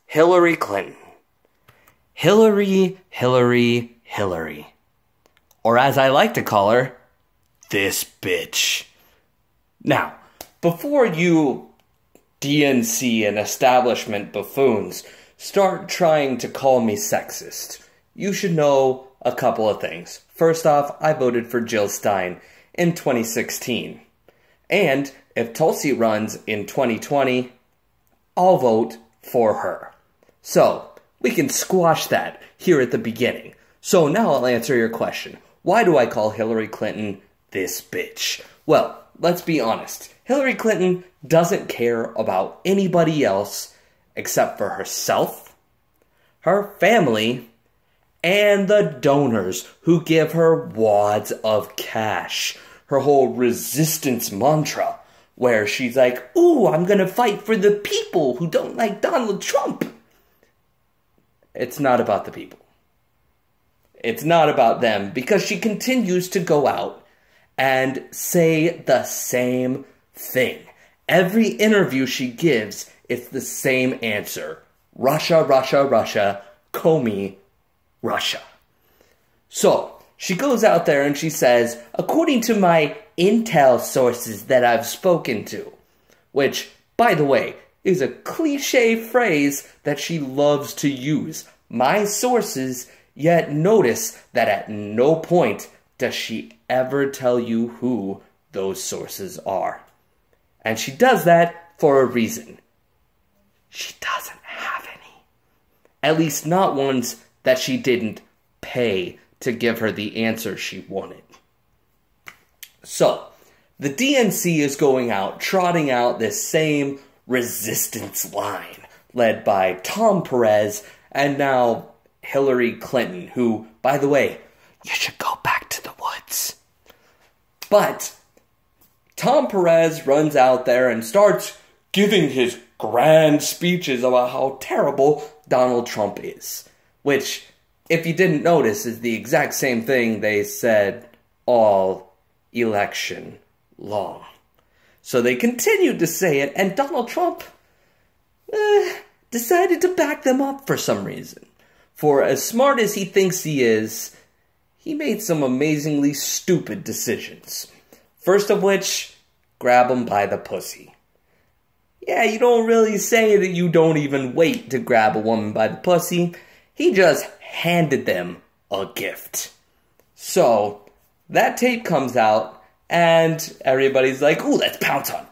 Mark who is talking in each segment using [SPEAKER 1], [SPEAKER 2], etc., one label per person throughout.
[SPEAKER 1] Hillary Clinton. Hillary, Hillary, Hillary. Or as I like to call her, this bitch. Now, before you DNC and establishment buffoons start trying to call me sexist, you should know a couple of things. First off, I voted for Jill Stein in 2016. And if Tulsi runs in 2020, I'll vote for her. So, we can squash that here at the beginning. So now I'll answer your question. Why do I call Hillary Clinton this bitch? Well, let's be honest. Hillary Clinton doesn't care about anybody else except for herself, her family, and the donors who give her wads of cash. Her whole resistance mantra, where she's like, ooh, I'm gonna fight for the people who don't like Donald Trump. It's not about the people. It's not about them, because she continues to go out and say the same thing. Every interview she gives, it's the same answer. Russia, Russia, Russia, Comey, Russia. So, she goes out there and she says, according to my intel sources that I've spoken to, which, by the way, is a cliche phrase that she loves to use. My sources, yet notice that at no point does she ever tell you who those sources are. And she does that for a reason. She doesn't have any. At least not ones that she didn't pay to give her the answer she wanted. So, the DNC is going out, trotting out this same resistance line, led by Tom Perez and now Hillary Clinton, who, by the way, you should go back to the woods. But Tom Perez runs out there and starts giving his grand speeches about how terrible Donald Trump is, which, if you didn't notice, is the exact same thing they said all election long. So they continued to say it, and Donald Trump decided to back them up for some reason. For as smart as he thinks he is, he made some amazingly stupid decisions. First of which, grab him by the pussy. Yeah, you don't really say that you don't even wait to grab a woman by the pussy. He just handed them a gift. So, that tape comes out, and everybody's like, ooh, let's pounce on it.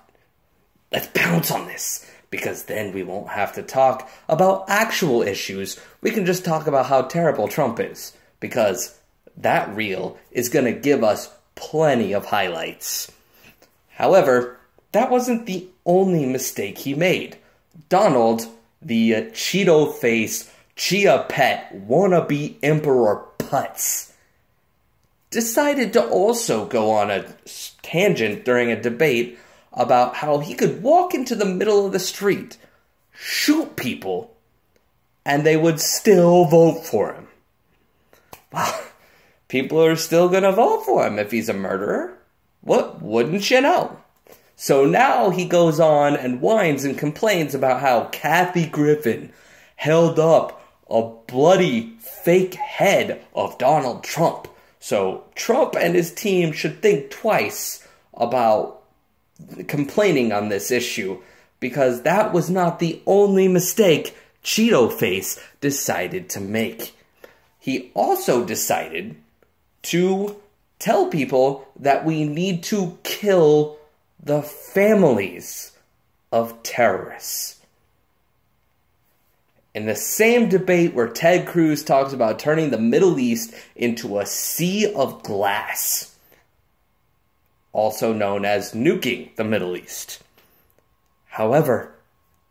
[SPEAKER 1] Let's pounce on this. Because then we won't have to talk about actual issues. We can just talk about how terrible Trump is. Because that reel is going to give us plenty of highlights. However, that wasn't the only mistake he made. Donald, the Cheeto-face, Chia Pet, wannabe Emperor Putz, decided to also go on a tangent during a debate about how he could walk into the middle of the street, shoot people, and they would still vote for him. Well, people are still going to vote for him if he's a murderer. What wouldn't you know? So now he goes on and whines and complains about how Kathy Griffin held up a bloody fake head of Donald Trump. So Trump and his team should think twice about complaining on this issue, because that was not the only mistake Cheeto Face decided to make. He also decided to tell people that we need to kill the families of terrorists. In the same debate where Ted Cruz talks about turning the Middle East into a sea of glass, also known as nuking the Middle East. However,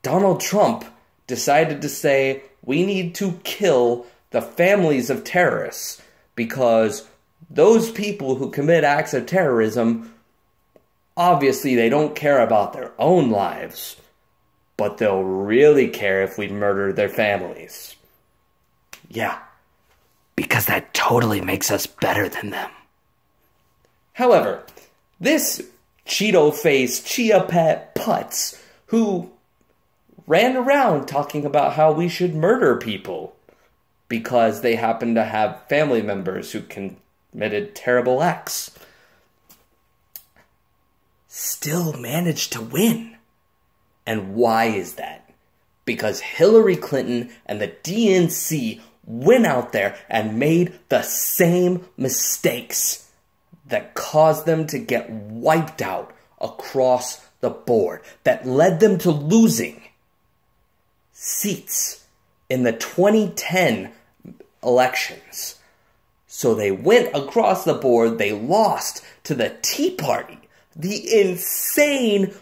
[SPEAKER 1] Donald Trump decided to say we need to kill the families of terrorists because those people who commit acts of terrorism, obviously they don't care about their own lives, but they'll really care if we murder their families. Yeah, because that totally makes us better than them. However, this Cheeto-face, Chia Pet Putz, who ran around talking about how we should murder people because they happen to have family members who committed terrible acts, still managed to win. And why is that? Because Hillary Clinton and the DNC went out there and made the same mistakes that caused them to get wiped out across the board, that led them to losing seats in the 2010 elections. So they went across the board, they lost to the Tea Party, the insane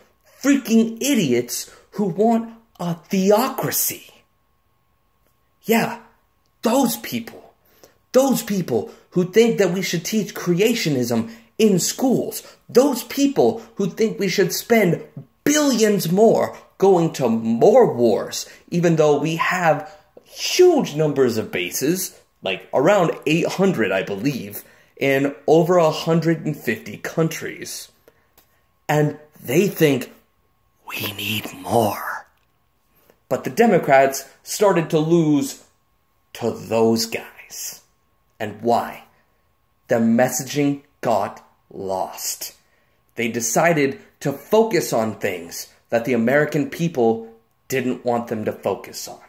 [SPEAKER 1] freaking idiots who want a theocracy. Yeah, those people who think that we should teach creationism in schools, those people who think we should spend billions more going to more wars, even though we have huge numbers of bases, like around 800, I believe, in over 150 countries. And they think we need more. But the Democrats started to lose to those guys. And why? Their messaging got lost. They decided to focus on things that the American people didn't want them to focus on.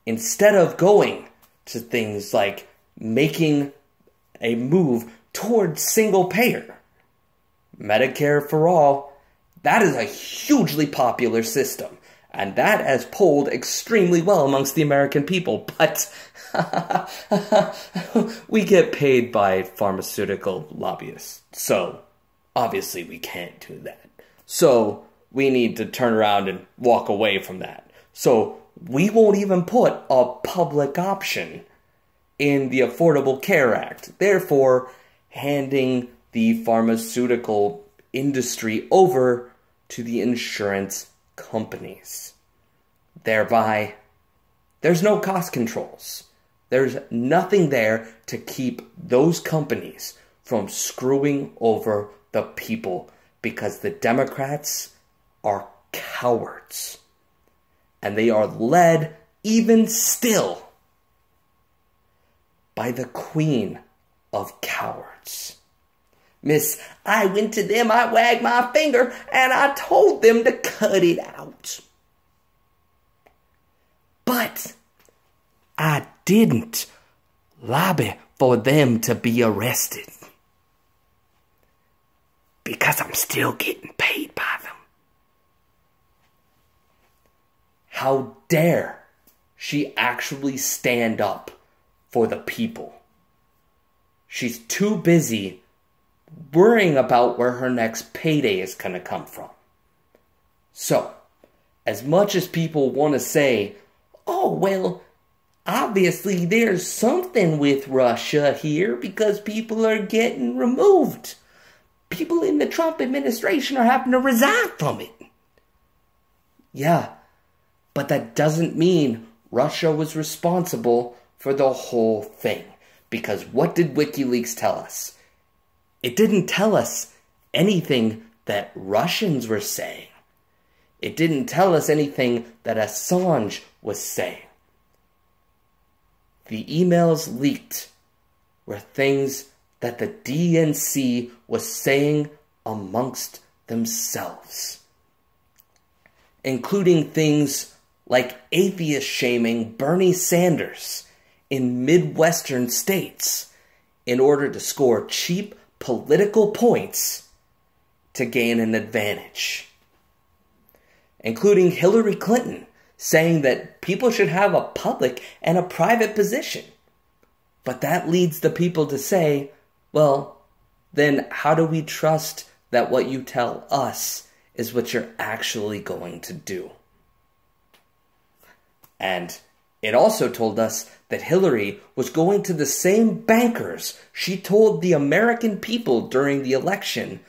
[SPEAKER 1] Instead of going to things like making a move towards single payer, Medicare for all, that is a hugely popular system. And that has polled extremely well amongst the American people. But we get paid by pharmaceutical lobbyists. So obviously we can't do that. So we need to turn around and walk away from that. So we won't even put a public option in the Affordable Care Act, therefore handing the pharmaceutical industry over to the insurance companies. Thereby, there's no cost controls. There's nothing there to keep those companies from screwing over the people, because the Democrats are cowards. And they are led, even still, by the queen of cowards. Miss, I went to them, I wagged my finger, and I told them to cut it out. But I didn't lobby for them to be arrested, because I'm still getting paid by them. How dare she actually stand up for the people? She's too busy worrying about where her next payday is going to come from. So, as much as people want to say, oh, well, obviously there's something with Russia here because people are getting removed. People in the Trump administration are having to resign from it. Yeah, but that doesn't mean Russia was responsible for the whole thing. Because what did WikiLeaks tell us? It didn't tell us anything that Russians were saying. It didn't tell us anything that Assange was saying. The emails leaked were things that the DNC was saying amongst themselves, including things like atheist shaming Bernie Sanders in Midwestern states in order to score cheap political points to gain an advantage, including Hillary Clinton saying that people should have a public and a private position. But that leads the people to say, well, then how do we trust that what you tell us is what you're actually going to do? And it also told us that Hillary was going to the same bankers she told the American people during the election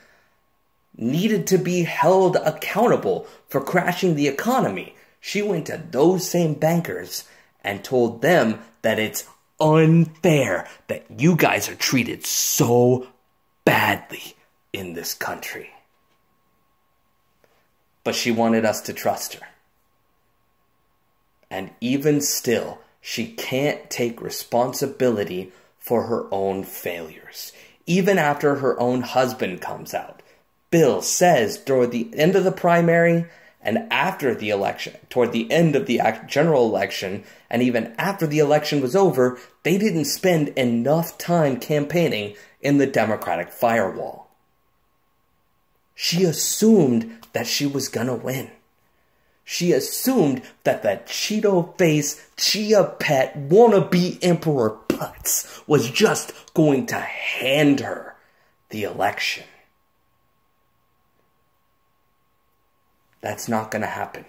[SPEAKER 1] needed to be held accountable for crashing the economy. She went to those same bankers and told them that it's unfair that you guys are treated so badly in this country. But she wanted us to trust her. And even still, she can't take responsibility for her own failures. Even after her own husband comes out, Bill says toward the end of the primary and after the election, toward the end of the general election, and even after the election was over, they didn't spend enough time campaigning in the Democratic firewall. She assumed that she was gonna win. She assumed that that Cheeto-face, Chia Pet, wannabe Emperor Putz was just going to hand her the election. That's not going to happen.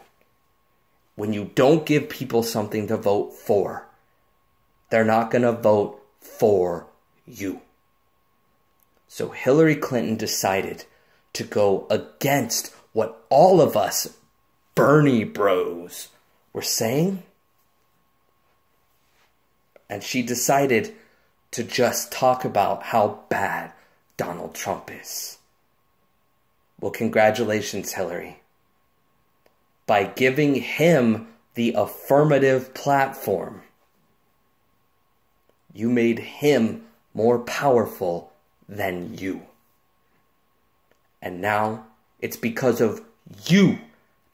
[SPEAKER 1] When you don't give people something to vote for, they're not going to vote for you. So Hillary Clinton decided to go against what all of us Bernie bros were saying. And she decided to just talk about how bad Donald Trump is. Well, congratulations, Hillary. By giving him the affirmative platform, you made him more powerful than you. And now it's because of you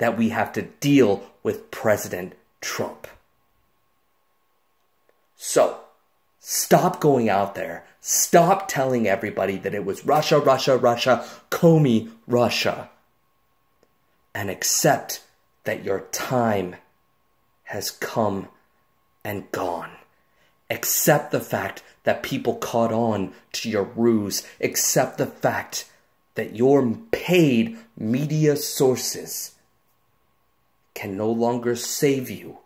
[SPEAKER 1] that we have to deal with President Trump. So, stop going out there. Stop telling everybody that it was Russia, Russia, Russia, Comey, Russia. And accept that your time has come and gone. Accept the fact that people caught on to your ruse. Accept the fact that your paid media sources can no longer save you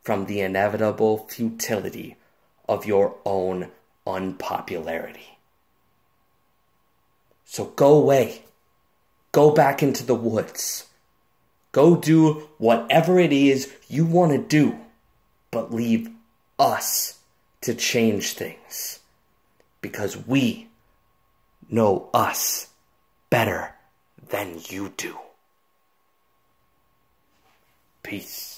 [SPEAKER 1] from the inevitable futility of your own unpopularity. So go away. Go back into the woods. Go do whatever it is you want to do, but leave us to change things. Because we know us better than you do. Peace.